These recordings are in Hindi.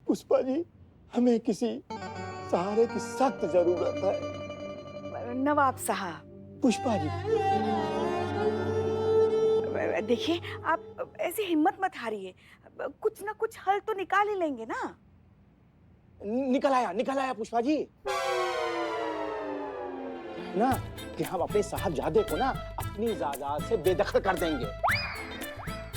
पुष्पा जी, हमें किसी सहारे की सख्त जरूरत है। नवाब साहब। पुष्पा जी, देखिए, आप ऐसी हिम्मत मत हारिए, कुछ ना कुछ हल तो निकाल ही लेंगे ना। निकल आया पुष्पा जी। ना कि हम अपने साहबजादे को ना अपनी जायदाद से बेदखल कर देंगे।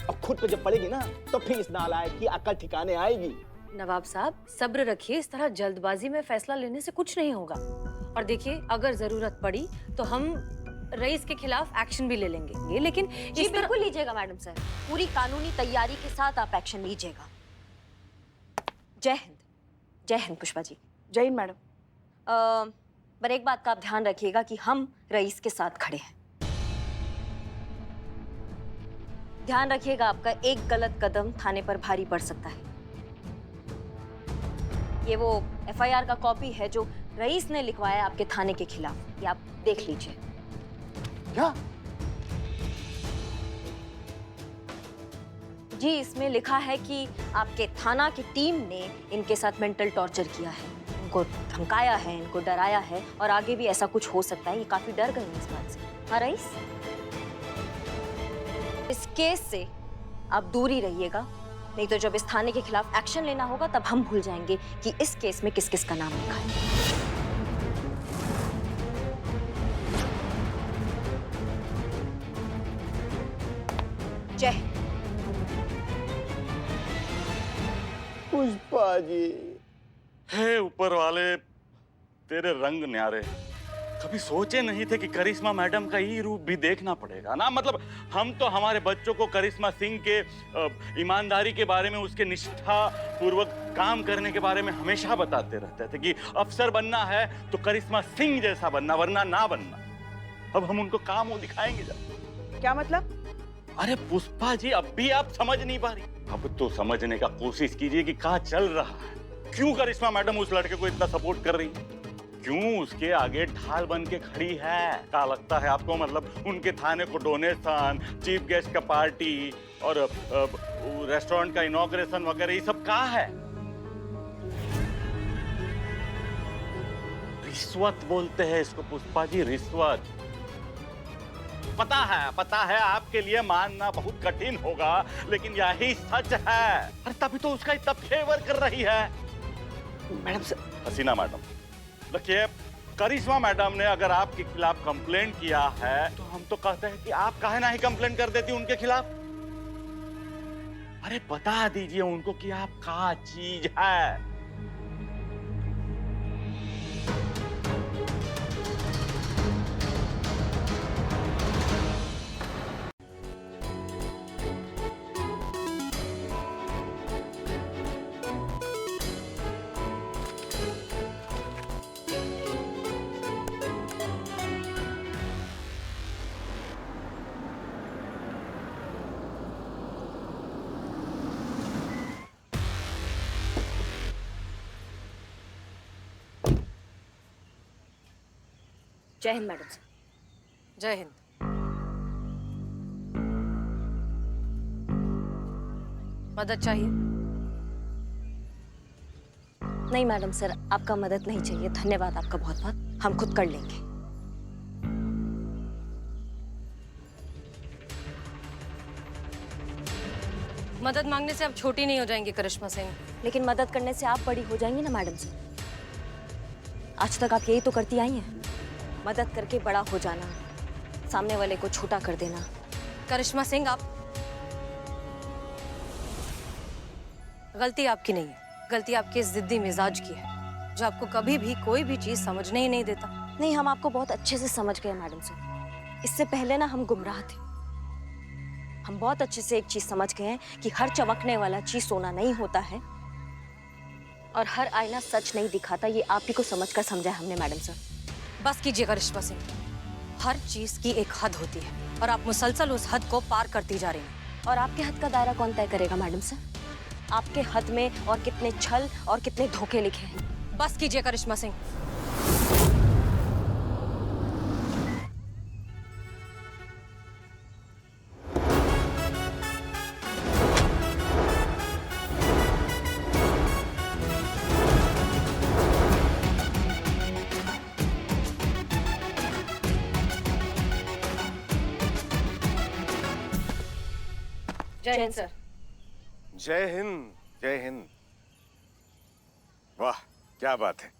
अब खुद पे जब पड़ेगी ना तो फिर इस नालायक की अकल ठिकाने आएगी। नवाब साहब सब्र रखिए, इस तरह जल्दबाजी में फैसला लेने से कुछ नहीं होगा। और देखिए, अगर जरूरत पड़ी तो हम रईस के खिलाफ एक्शन भी ले लेंगे, लेकिन जी बिल्कुल लीजिएगा मैडम सर, पूरी कानूनी तैयारी के साथ आप एक्शन लीजिएगा। जय हिंद। जय हिंद पुष्पा जी। जय हिंद मैडम। पर एक बात का आप ध्यान रखिएगा कि हम रईस के साथ खड़े हैं। ध्यान रखिएगा, आपका एक गलत कदम थाने पर भारी पड़ सकता है। ये वो एफआईआर का कॉपी है जो रईस ने लिखवाया है आपके थाने के खिलाफ, ये आप देख लीजिए। क्या? जी, इसमें लिखा है कि आपके थाना की टीम ने इनके साथ मेंटल टॉर्चर किया है, इनको धमकाया है, इनको डराया है और आगे भी ऐसा कुछ हो सकता है। ये काफी डर गए हैं इस बात से। हाँ रईस, इस केस से आप दूर ही रहिएगा, नहीं तो जब इस थाने के खिलाफ एक्शन लेना होगा तब हम भूल जाएंगे कि इस केस में किस किस का नाम लिखा है। जय हिंद। पुष्पा जी, हे ऊपर वाले, तेरे रंग न्यारे। कभी सोचे नहीं थे कि करिश्मा मैडम का ये रूप भी देखना पड़ेगा ना। मतलब हम तो हमारे बच्चों को करिश्मा सिंह के ईमानदारी के बारे में, उसके निष्ठा पूर्वक काम करने के बारे में हमेशा बताते रहते थे कि अफसर बनना है तो करिश्मा सिंह जैसा बनना, वरना ना बनना। अब हम उनको काम वो दिखाएंगे जब। क्या मतलब? अरे पुष्पा जी, अब भी आप समझ नहीं पा रही? अब तो समझने का कोशिश कीजिए कि क्या चल रहा है। क्यों करिश्मा मैडम उस लड़के को इतना सपोर्ट कर रही है? क्यों उसके आगे ढाल बन के खड़ी है? क्या लगता है आपको? मतलब उनके थाने को डोनेशन, चीफ गेस्ट का पार्टी और रेस्टोरेंट का इनॉग्रेशन वगैरह ये सब क्या है? रिश्वत बोलते हैं इसको पुष्पा जी, रिश्वत। पता है आपके लिए मानना बहुत कठिन होगा, लेकिन यही सच है। अरे तभी तो उसका इतना फेवर कर रही है मैडम सर। हसीना मैडम, देखिए करिश्मा मैडम ने अगर आपके खिलाफ कंप्लेन किया है तो हम तो कहते हैं कि आप काहे ना ही कंप्लेन कर देती उनके खिलाफ। अरे बता दीजिए उनको कि आप क्या चीज है। जय हिंद मैडम सर। जय हिंद। मदद चाहिए? नहीं मैडम सर, आपका मदद नहीं चाहिए, धन्यवाद आपका बहुत बहुत, हम खुद कर लेंगे। मदद मांगने से आप छोटी नहीं हो जाएंगी करिश्मा सिंह। लेकिन मदद करने से आप बड़ी हो जाएंगी ना मैडम सर। आज तक आप यही तो करती आई हैं, मदद करके बड़ा हो जाना, सामने वाले को छोटा कर देना। करिश्मा सिंह, आप, गलती आपकी नहीं है, गलती आपके इस जिद्दी मिजाज की है जो आपको कभी भी कोई भी चीज समझने ही नहीं देता। नहीं, हम आपको बहुत अच्छे से समझ गए मैडम सर। इससे पहले ना हम गुमराह थे। हम बहुत अच्छे से एक चीज समझ गए हैं कि हर चमकने वाला चीज सोना नहीं होता है और हर आईना सच नहीं दिखाता। ये आप ही को समझकर समझा है हमने मैडम सर। बस कीजिए करिश्मा सिंह, हर चीज की एक हद होती है और आप मुसलसल उस हद को पार करती जा रही हैं। और आपके हद का दायरा कौन तय करेगा मैडम सर? आपके हद में और कितने छल और कितने धोखे लिखे हैं। बस कीजिए करिश्मा सिंह। जय हिंद सर। जय हिंद, जय हिंद। वाह क्या बात है,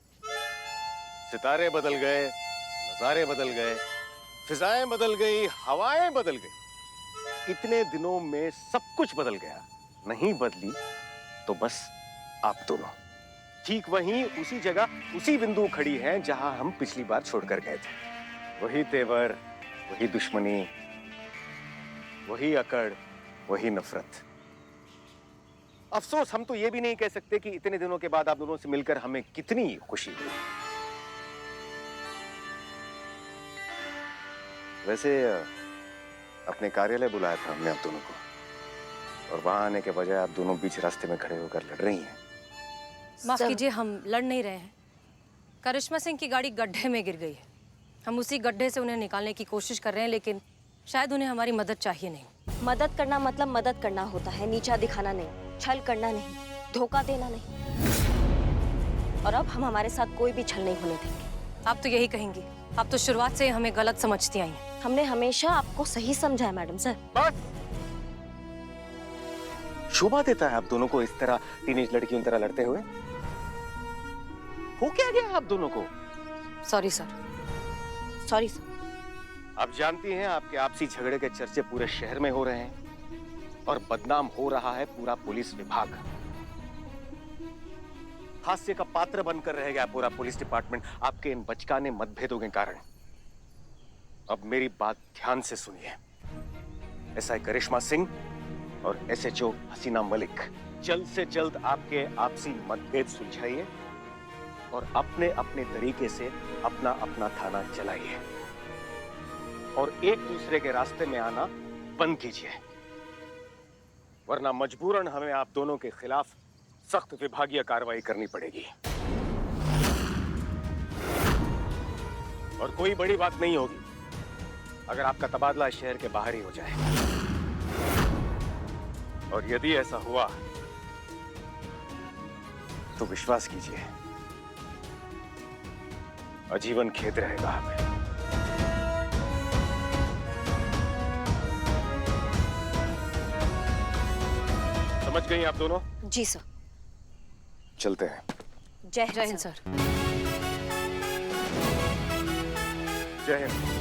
सितारे बदल गए, नजारे बदल गए, फिजाएं बदल गई, हवाएं बदल गई। इतने दिनों में सब कुछ बदल गया। नहीं बदली तो बस आप दोनों ठीक वहीं उसी जगह उसी बिंदु खड़ी हैं जहां हम पिछली बार छोड़कर गए थे। वही तेवर, वही दुश्मनी, वही अकड़, वही नफरत। अफसोस हम तो ये भी नहीं कह सकते कि इतने दिनों के बाद आप दोनों से मिलकर हमें कितनी खुशी हुई। वैसे अपने कार्यालय बुलाया था हमने आप दोनों को, और वहां आने के बजाय आप दोनों बीच रास्ते में खड़े होकर लड़ रही हैं। माफ कीजिए, हम लड़ नहीं रहे हैं। करिश्मा सिंह की गाड़ी गड्ढे में गिर गई है। हम उसी गड्ढे से उन्हें निकालने की कोशिश कर रहे हैं, लेकिन शायद उन्हें हमारी मदद चाहिए नहीं। मदद करना मतलब मदद करना होता है, नीचा दिखाना नहीं, छल करना नहीं, धोखा देना नहीं। और अब हम हमारे साथ कोई भी छल नहीं होने देंगे। आप तो यही कहेंगी। आप तो शुरुआत से हमें गलत समझती आई हैं। हमने हमेशा आपको सही समझा है मैडम सर। बस शोभा देता है आप दोनों को इस तरह टीनेज लड़कियों की तरह लड़ते हुए। हो क्या गया आप दोनों को? Sorry sir. Sorry sir. आप जानती हैं आपके आपसी झगड़े के चर्चे पूरे शहर में हो रहे हैं और बदनाम हो रहा है पूरा पुलिस विभाग। हास्य का पात्र बनकर रह गया पूरा पुलिस डिपार्टमेंट आपके इन बचकाने मतभेदों के कारण। अब मेरी बात ध्यान से सुनिए। एसआई करिश्मा सिंह और एसएचओ हसीना मलिक, जल्द से जल्द आपके आपसी मतभेद सुलझाइए और अपने अपने तरीके से अपना अपना थाना चलाइए और एक दूसरे के रास्ते में आना बंद कीजिए, वरना मजबूरन हमें आप दोनों के खिलाफ सख्त विभागीय कार्रवाई करनी पड़ेगी। और कोई बड़ी बात नहीं होगी अगर आपका तबादला शहर के बाहर ही हो जाए, और यदि ऐसा हुआ तो विश्वास कीजिए आजीवन खेद रहेगा हमें। समझ गई आप दोनों? जी सर। चलते हैं। जय हिंद सर। जय हिंद।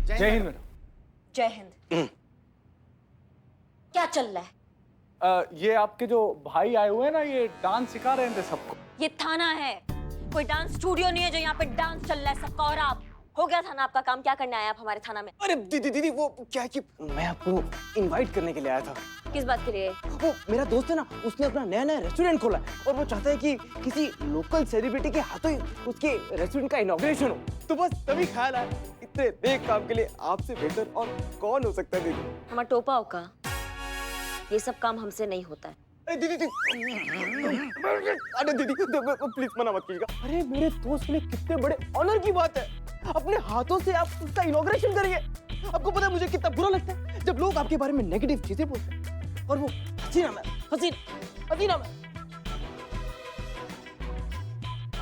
जय हिंद मैडम। जय हिंद। क्या चल रहा है? ये आपके जो भाई आए हुए हैं ना, ये डांस सिखा रहे थे सबको। ये थाना है, कोई डांस स्टूडियो नहीं है जो यहाँ पे डांस चल रहा है सबका। और आप हो गया थाना आपका काम? क्या करने आए आप हमारे थाना में? अरे दीदी दीदी वो क्या है कि मैं आपको इनवाइट करने के लिए आया था। किस बात के लिए? वो मेरा दोस्त है ना, उसने अपना नया नया रेस्टोरेंट खोला है और वो चाहता है कि किसी लोकल सेलिब्रिटी के हाथों ही उसके रेस्टोरेंट का इनॉग्रेशन हो। तो बस तभी ख्याल आया, इतने नेक काम के लिए आपसे बेहतर और कौन हो सकता है दीदी। हमारा टोपा होगा, ये सब काम हमसे नहीं होता है। अरे दीदी अरे दीदी प्लीज मना मत कीजिएगा। अरे मेरे दोस्त के लिए कितने बड़े ऑनर की बात है, अपने हाथों से आप उसका इनॉग्रेशन करेंगे। आपको पता है मुझे कितना बुरा लगता है जब लोग आपके बारे में नेगेटिव चीजें बोलते हैं, और वो हसीना मैम, हसीना मैम,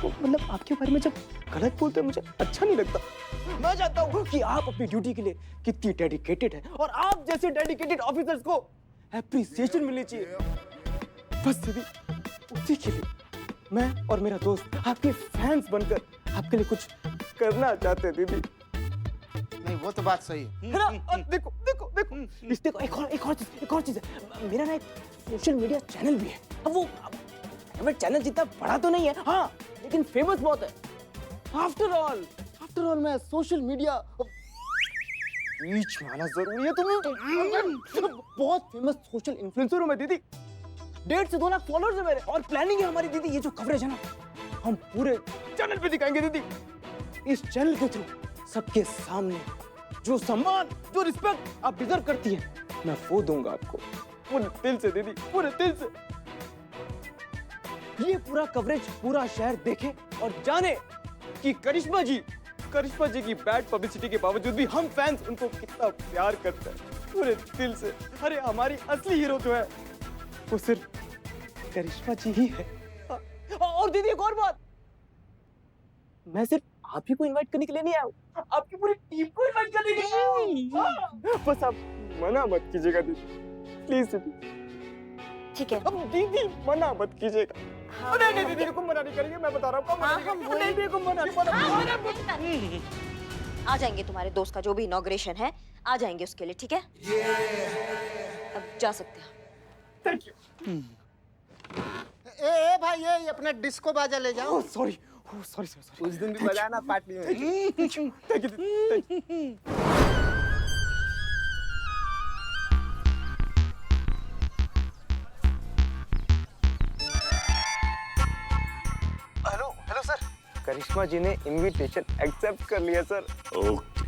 मतलब आपके बारे में जब गलत बोलते हैं मुझे अच्छा नहीं लगता। मैं चाहता हूँ कि आप अपनी ड्यूटी के लिए कितनी डेडिकेटेड है और आप जैसे डेडिकेटेड ऑफिसर्स को एप्रिसिएशन मिलनी चाहिए। बस दीदी उसी के लिए मैं और मेरा दोस्त आपके फैंस बनकर आपके लिए कुछ करना चाहते हैं दीदी। नहीं वो तो बात सही है ना? अब देखो देखो देखो इस देखो एक और चीज है। मेरा ना एक सोशल मीडिया चैनल भी है। अब वो प्राइवेट चैनल जितना बड़ा तो नहीं है, हाँ, लेकिन फेमस बहुत है। आफ्टर ऑल मैं सोशल मीडिया रीच में आना जरूरी है। तुम्हें बहुत फेमस सोशल इन्फ्लुएंसर हूं मैं दीदी। 1.5 से 2 लाख फॉलोअर्स है मेरे, और प्लानिंग है हमारी दीदी, ये जो कवरेज है ना हम पूरे चैनल पे दिखाएंगे दीदी। इस चैनल के थ्रू सबके सामने जो सम्मान, जो रिस्पेक्ट आप डिजर्व करती हैं, मैं वो दूंगा आपको पूरे दिल से दीदी, पूरे दिल से। ये पूरा कवरेज पूरा शहर देखे और जाने कि करिश्मा जी की बैड पब्लिसिटी के बावजूद भी हम फैंस उनको कितना प्यार करते हैं पूरे दिल से। अरे हमारी असली हीरो जो है वो सिर्फ करिश्मा जी ही है। और दीदी एक और बात, मैं सिर्फ आप ही को इनवाइट करने के लिए नहीं आया हूँ, आपकी पूरी टीम को इनवाइट करने के लिए आया हूँ। बस आप मना मत कीजिएगा दीदी, प्लीज दीदी। ठीक है। अब दीदी मना मत कीजिएगा। हाँ, नहीं नहीं दीदी को मना नहीं करेंगे, मैं बता रहा हूँ। नहीं दीदी को मना नहीं। आ जाएंगे, तुम्हारे दोस्त का जो भी इनॉग्रेशन है आ जाएंगे उसके लिए, ठीक है? अब जा सकते हैं। Thank you. ए भाई, ये अपना डिस्को बाजा ले जाओ। Sorry sorry sorry. उस दिन भी बजाया ना पार्टी में। थैंक यू दीदी। Hello hello sir. Karishma ji ने इनविटेशन एक्सेप्ट कर लिया सर। ओके,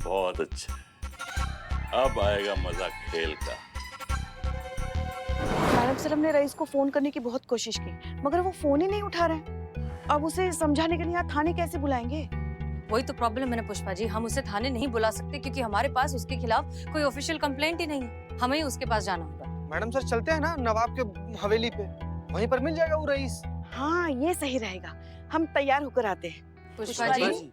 बहुत अच्छा। अब आएगा मजा खेल का। मैडम सर, हमने रईस को फोन करने की बहुत कोशिश की मगर वो फोन ही नहीं उठा रहे। अब उसे समझाने के लिए यहाँ थाने कैसे बुलाएंगे? वही तो प्रॉब्लम है ना पुष्पा जी, हम उसे थाने नहीं बुला सकते क्योंकि हमारे पास उसके खिलाफ कोई ऑफिशियल कंप्लेंट ही नहीं है। हमें ही उसके पास जाना होगा। मैडम सर चलते हैं ना नवाब के हवेली पे, वहीं पर मिल जाएगा वो रईस। हाँ, ये सही रहेगा। हम तैयार होकर आते हैं। पुष्पा जी,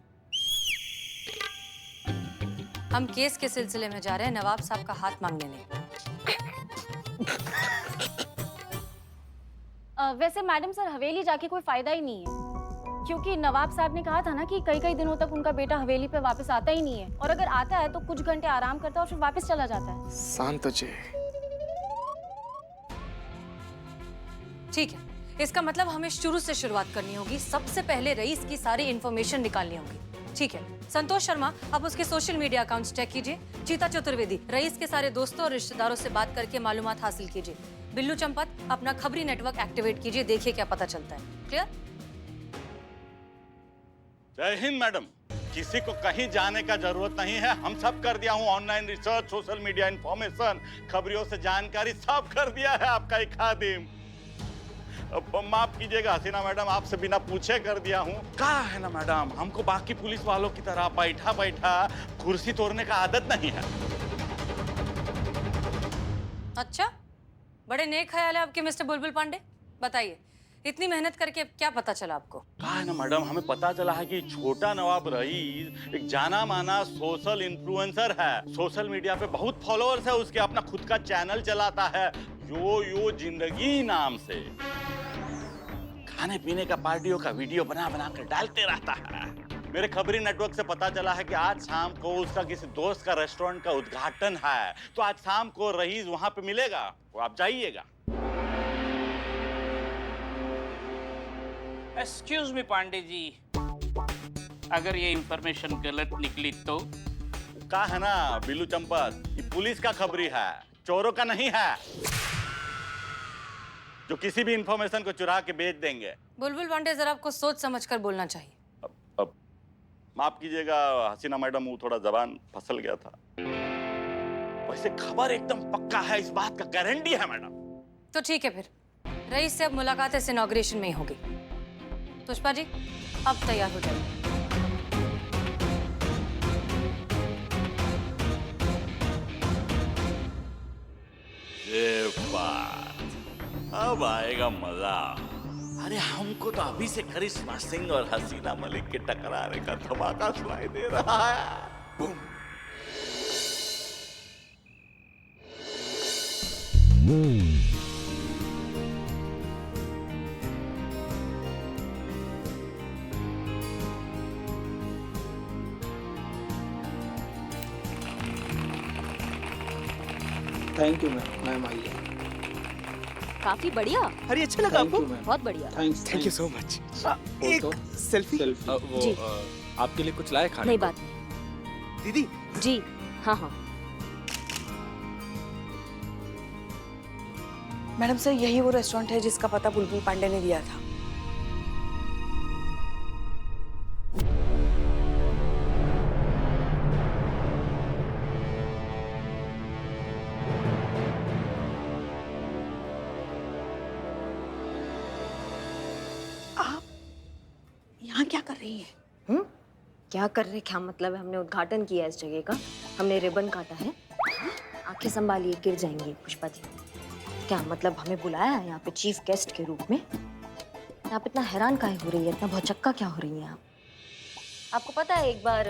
हम केस के सिलसिले में जा रहे हैं, नवाब साहब का हाथ मांगने नहीं। वैसे मैडम सर, हवेली जाके कोई फायदा ही नहीं है क्योंकि नवाब साहब ने कहा था ना कि कई दिनों तक उनका बेटा हवेली पे वापस आता ही नहीं है, और अगर आता है तो कुछ घंटे आराम करता है और फिर वापस चला जाता है। शांत हो जाए। ठीक है, इसका मतलब हमें शुरू से शुरुआत करनी होगी। सबसे पहले रईस की सारी इंफॉर्मेशन निकालनी होगी। ठीक है, संतोष शर्मा, आप उसके सोशल मीडिया अकाउंट्स चेक कीजिए। चीता चतुर्वेदी, रईस के सारे दोस्तों और रिश्तेदारों से बात करके मालूमात हासिल कीजिए। बिल्लू चंपत, अपना खबरी नेटवर्क एक्टिवेट कीजिए, देखिए क्या पता चलता है। क्लियर? जय हिंद मैडम। किसी को कहीं जाने का जरूरत नहीं है, हम सब कर दिया हूँ। Online research, social media information, खबरियों से जानकारी सब कर दिया है आपका एक खादिम। अब माफ कीजिएगा हसीना मैडम, आपसे बिना पूछे कर दिया हूँ। कहा है ना मैडम, हमको बाकी पुलिस वालों की तरह बैठा बैठा कुर्सी तोड़ने का आदत नहीं है। अच्छा, बड़े नेक ख्याल है आपके मिस्टर बुलबुल पांडे। बताइए, इतनी मेहनत करके क्या पता चला आपको? कहा है ना मैडम, हमें पता चला है कि छोटा नवाब रईस एक जाना माना सोशल इन्फ्लुएंसर है। सोशल मीडिया पे बहुत फॉलोअर्स है उसके, अपना खुद का चैनल चलाता है यो जिंदगी नाम से। खाने पीने का, पार्टियों का वीडियो बना बना कर डालते रहता है। मेरे खबरी नेटवर्क से पता चला है कि आज शाम को उसका किसी दोस्त का रेस्टोरेंट का उद्घाटन है, तो आज शाम को रईस वहां पे मिलेगा, वो आप जाइएगा। एक्सक्यूज मी पांडे जी, अगर ये इंफॉर्मेशन गलत निकली तो? कहा है ना बिल्लू चंपत, ये पुलिस का खबरी है, चोरों का नहीं है जो किसी भी इंफॉर्मेशन को चुरा के बेच देंगे। बुलबुल पांडे, जरा आपको सोच समझ कर बोलना चाहिए। अब माफ कीजिएगा हसीना मैडम, वो थोड़ा जबान फिसल गया था। वैसे खबर एकदम पक्का है, इस बात का गारंटी है मैडम। तो ठीक है, फिर रईस से अब मुलाकात इस इनॉग्रेशन में ही होगी। पुष्पा जी, अब तैयार हो जाइए। ये बात, अब आएगा मजा। अरे हमको तो अभी से करिश्मा सिंह और हसीना मलिक के टकराने का धमाका सुनाई दे रहा है। बूम। थैंक यू मैम, आइए। काफी बढ़िया। अरे अच्छा लगा आपको? बहुत बढ़िया। Thank you so much. एक सेल्फी। जी। आपके लिए कुछ लाए खाने नहीं को? बात नहीं। दीदी जी हाँ हाँ। मैडम सर, यही वो रेस्टोरेंट है जिसका पता बुलबुल पांडे ने दिया था। क्या कर रही है? क्या कर रहे, क्या मतलब है? हमने उद्घाटन किया है इस जगह का, हमने रिबन काटा है। आंखें संभालिए, गिर जाएंगी पुष्पा जी। क्या मतलब हमें बुलाया है यहाँ पे चीफ गेस्ट के रूप में? आप इतना हैरान काहे हो रही है, इतना भौचक्का क्या हो रही है आप? आपको पता है एक बार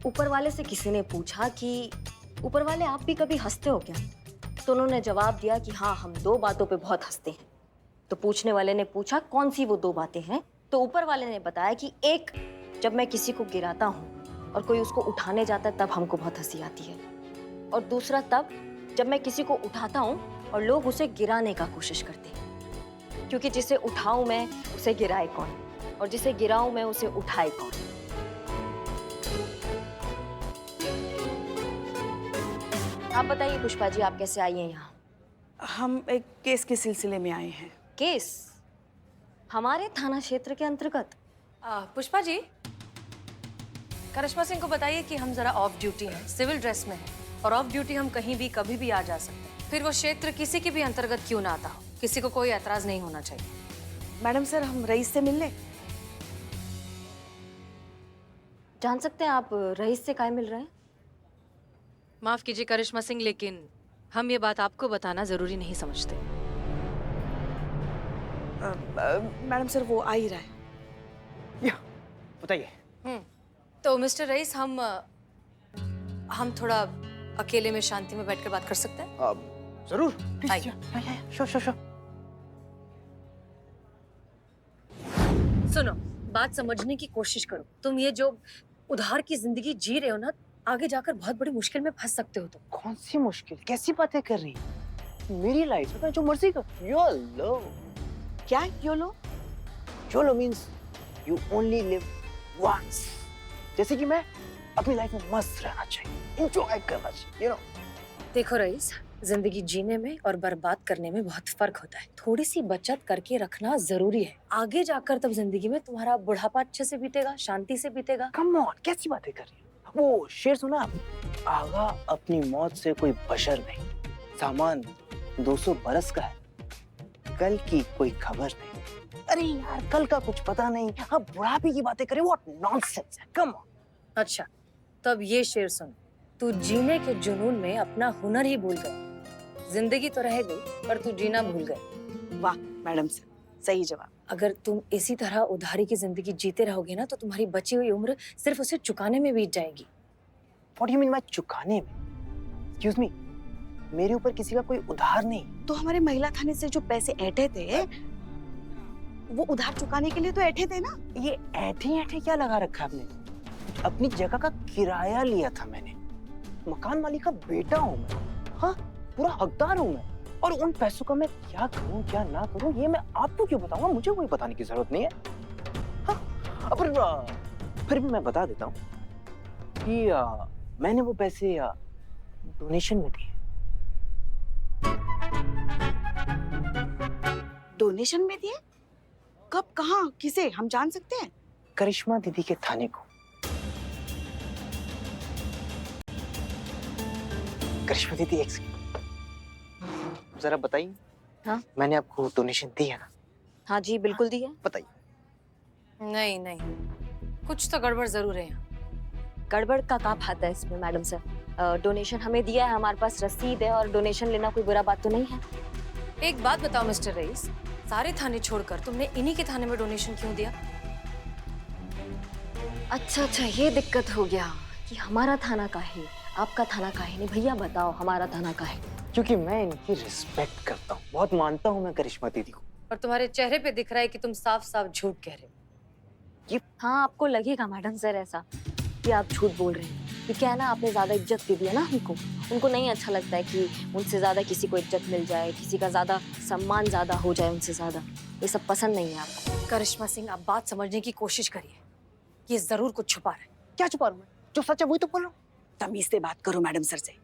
ऊपर वाले से किसी ने पूछा कि ऊपर वाले आप भी कभी हंसते हो क्या? तो उन्होंने जवाब दिया कि हाँ, हम 2 बातों पे बहुत हंसते हैं। तो पूछने वाले ने पूछा कौन सी वो 2 बातें हैं? तो ऊपर वाले ने बताया कि एक, जब मैं किसी को गिराता हूँ और कोई उसको उठाने जाता है तब हमको बहुत हंसी आती है, और दूसरा तब जब मैं किसी को उठाता हूँ और लोग उसे गिराने का कोशिश करते हैं, क्योंकि जिसे उठाऊं मैं उसे गिराए कौन, और जिसे गिराऊं मैं उसे उठाए कौन। आप बताइए पुष्पा जी, आप कैसे आई हैं यहाँ? हम एक केस के सिलसिले में आए हैं। केस? हमारे थाना क्षेत्र के अंतर्गत? पुष्पा जी, करिश्मा सिंह को बताइए कि हम जरा ऑफ ड्यूटी हैं, सिविल ड्रेस में हैं, और ऑफ ड्यूटी हम कहीं भी कभी भी आ जा सकते हैं। फिर वो क्षेत्र किसी के भी अंतर्गत क्यों ना आता हो, किसी को कोई ऐतराज नहीं होना चाहिए। मैडम सर, हम रईस से मिल लें? जान सकते हैं आप रईस से काहे मिल रहे हैं? माफ कीजिए करिश्मा सिंह, लेकिन हम ये बात आपको बताना जरूरी नहीं समझते। मैडम सर, वो आ ही रहा है। बताइए। तो मिस्टर रईस, हम थोड़ा अकेले में शांति में बैठकर बात कर सकते हैं? जरूर। आइए। श्योर। सुनो, बात समझने की कोशिश करो। तुम ये जो उधार की जिंदगी जी रहे हो ना, आगे जाकर बहुत बड़ी मुश्किल में फंस सकते हो। तुम कौन सी मुश्किल, कैसी बातें कर रही है? मेरी लाइफ है, मैं जो मर्जी कर। योलो। क्या YOLO? YOLO means you only live once. जैसे कि मैं अपनी लाइफ में मस्त रहना चाहिए, एंजॉय करना चाहिए, यू नो। देखो रईस, जिंदगी जीने में और बर्बाद करने में बहुत फर्क होता है। थोड़ी सी बचत करके रखना जरूरी है। आगे जाकर तब जिंदगी में तुम्हारा बुढ़ापा अच्छे से बीतेगा, शांति से बीतेगा। कम ऑन, कैसी बातें कर रही है? वो शेर सुना आपने? आगा अपनी मौत से कोई बशर नहीं, सामान 200 बरस का है, कल की कोई खबर नहीं। अरे यार, कल का कुछ पता नहीं, आप बुढ़ापे की बातें करें, व्हाट नॉनसेंस है, कम ऑन। अच्छा, तो अब ये शेर सुन। तू जीने के जुनून में अपना हुनर ही भूल गया। जिंदगी तो रह गई, पर तू जीना भूल गए। वाह मैडम सर, सही जवाब। अगर तुम इसी तरह उधारी की जिंदगी जीते रहोगे ना, तो तुम्हारी बची हुई उम्र सिर्फ उसे चुकाने में बीत जाएगी। What do you mean by चुकाने में? Excuse me, मेरे ऊपर किसी का कोई उधार नहीं। तो हमारे महिला थाने से जो पैसे ऐंठे थे, वो उधार चुकाने के लिए तो ऐंठे थे ना? ये ऐठे क्या लगा रखा है आपने? अपनी जगह का किराया लिया था मैंने, मकान मालिक का बेटा हूँ मैं, हाँ, पूरा हकदार हूँ मैं। और उन पैसों का मैं क्या करूं क्या ना करूं, ये मैं आपको क्यों बताऊंगा? मुझे कोई बताने की जरूरत नहीं है। हाँ, पर फिर भी मैं बता देता हूँ कि मैंने वो पैसे डोनेशन में दिए। डोनेशन में दिए? कब, कहाँ, किसे, हम जान सकते हैं? करिश्मा दीदी के थाने को। करिश्मा दीदी, एक सेकंड, जरा बताइए। हाँ? मैंने आपको डोनेशन दी है ना? हाँ जी, बिल्कुल दी है। बताइए। नहीं, कुछ तो गड़बड़ जरूर है यहाँ। गड़बड़ का क्या बात है इसमें मैडम सर? डोनेशन हमें दिया है, हमारे पास रसीद है, और डोनेशन लेना कोई बुरा बात तो नहीं है। एक बात बताओ मिस्टर रईस, सारे थाने छोड़कर तुमने इन्हीं के थाने में डोनेशन क्यों दिया? अच्छा, ये दिक्कत हो गया कि हमारा थाना का है, आपका थाना का है नहीं। भैया बताओ, हमारा थाना का है? क्योंकि मैं इनकी रिस्पेक्ट करता हूँ, बहुत मानता हूँ मैं करिश्मा दीदी को। और तुम्हारे चेहरे पे दिख रहा है कि तुम साफ साफ झूठ कह रहे हो। हाँ, आपको लगेगा मैडम सर ऐसा कि आप झूठ बोल रहे हैं, कि क्या है ना, आपने ज्यादा इज्जत दे दिया ना हमको। उनको नहीं अच्छा लगता है कि उनसे ज्यादा किसी को इज्जत मिल जाए, किसी का ज्यादा सम्मान ज्यादा हो जाए उनसे ज्यादा। ये सब पसंद नहीं है आपको। करिश्मा सिंह, आप बात समझने की कोशिश करिए। ये जरूर कुछ छुपा रहा है। क्या छुपा रहा हूँ मैं? जो सच है वही तो बोल रहा हूँ। तमीज से बात करो मैडम सर से।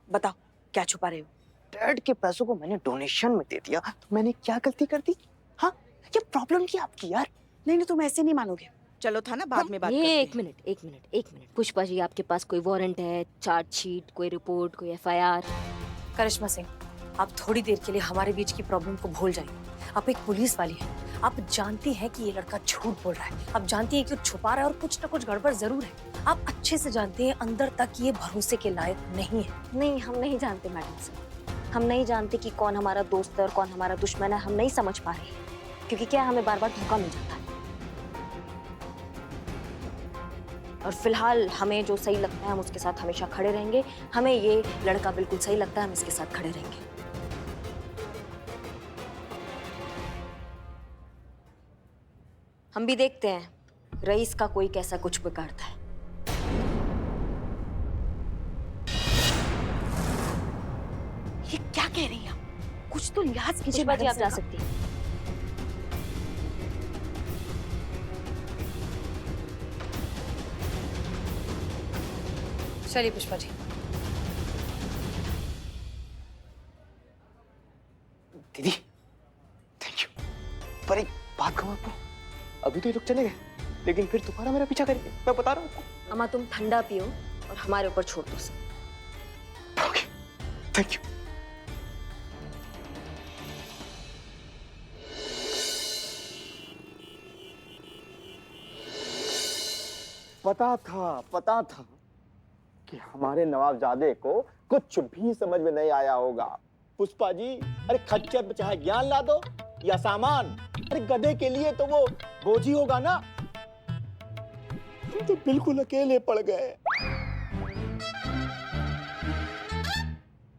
बताओ, क्या छुपा रहे हो? डैड के पैसों को मैंने डोनेशन में दे दिया, तो मैंने क्या गलती कर दी? हाँ, क्या प्रॉब्लम क्या आपकी यार? नहीं, तुम ऐसे नहीं मानोगे। चलो था ना, बाद में बात करते हैं। एक मिनट। पुष्पा जी, आपके पास कोई वारंट है, चार्जशीट, कोई रिपोर्ट, कोई FIR? करिश्मा सिंह, आप थोड़ी देर के लिए हमारे बीच की प्रॉब्लम को भूल जाइए। आप एक पुलिस वाली हैं, आप जानती हैं कि ये लड़का झूठ बोल रहा है, आप जानती हैं कि वो छुपा रहा है और कुछ ना कुछ गड़बड़ जरूर है। आप अच्छे से जानते हैं अंदर तक ये भरोसे के लायक नहीं है। नहीं, हम नहीं जानते मैडम सर। हम नहीं जानते कि कौन हमारा दोस्त है और कौन हमारा दुश्मन है। हम नहीं समझ पा रहे हैं क्योंकि क्या हमें बार बार धोखा मिल जाता है। और फिलहाल हमें जो सही लगता है हम उसके साथ हमेशा खड़े रहेंगे। हमें ये लड़का बिल्कुल सही लगता है, हम इसके साथ खड़े रहेंगे। हम भी देखते हैं रईस का कोई कैसा कुछ बिगाड़ता है। ये क्या कह रही हैं आप? कुछ तो लिहाज कीजिए। पुष्पा जी, आप मैडम जा साहब। सकती हैं। चलिए पुष्पा जी। दीदी थैंक यू। पर एक बात कहूँ आपको, अभी तो ये लोग चले गए लेकिन फिर दोबारा मेरा पीछा करेंगे, मैं बता रहा हूँ आपको। अम्मा तुम ठंडा पियो और हमारे ऊपर छोड़ दो सब। Okay thank you. पता था कि हमारे नवाबजादे को कुछ भी समझ में नहीं आया होगा। पुष्पा जी, अरे खच्चर पे चाहे ज्ञान ला दो या सामान, अरे गधे के लिए तो वो बोझ ही होगा ना। हम तो बिल्कुल अकेले पड़ गए।